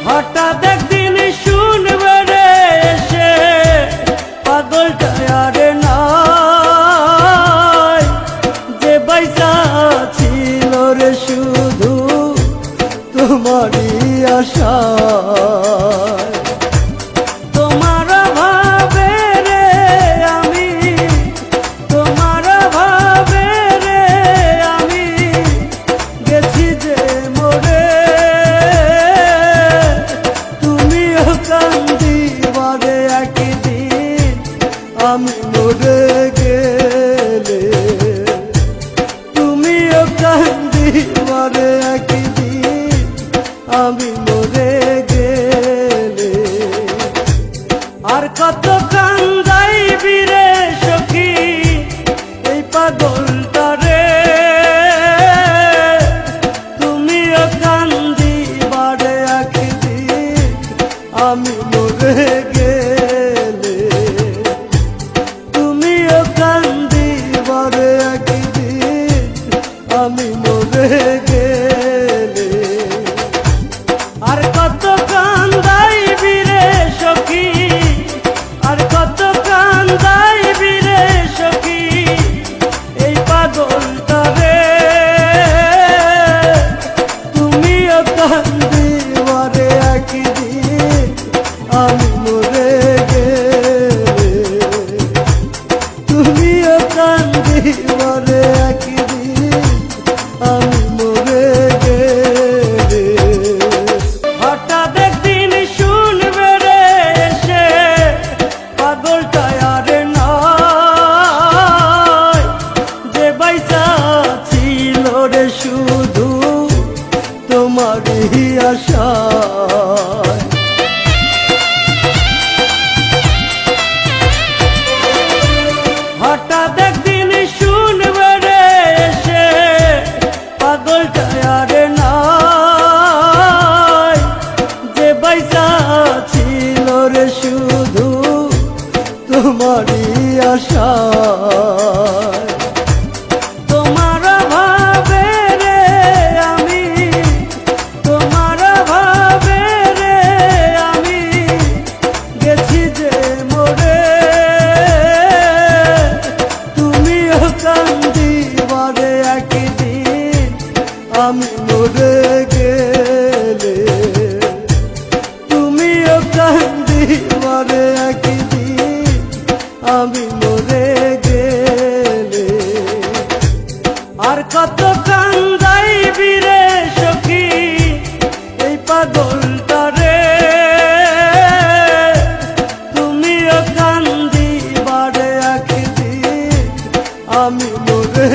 হঠাৎ একদিন শুনবে রে এসে পাগলটা আর নাই, যে বাইসা ছিল রে শুধু তোমারই আশা। আমি মরে গেলে তুমিও কান্দিবারে একদিন, আমি মরে গেলে। আর কত কান্দাইবি রে সখী এই পাগলটারে, তুমিও কান্দিবারে একদিন, আমি মরে গেলে। আমি মরে গেলে আর কত কান্দাইবি রে সখী, আর কত কান্দাইবি রে সখী এই পাগলটারে, তুমিও কান্দিবারে একদিন, আমি মরে গেলে। তুমিও কান্দিবারে একদিন, আমি মরে গেলে। হঠাৎ একদিন শুনবে রে এসে পাগলটা আর নাই, যে বাইসা ছিল রে শুধু তোমারই আশা। হঠাৎ একদিন শুনবে রে এসে পাগলটা আর নাই, যে বাইসা ছিল রে শুধু তোমারই আশা। তোমার ভাবে রে আমি, তোমার ভাবে রে আমি গেছি যে মরে, তুমিও কান্দিবারে একদিন, আমি মরে গেলে। তুমিও কান্দিবারে একদিন, আমি মরে গেলে। আর কত কান্দাইবি রে সখী এই পাগলটারে, তুমিও কান্দিবারে একদিন, আমি মরে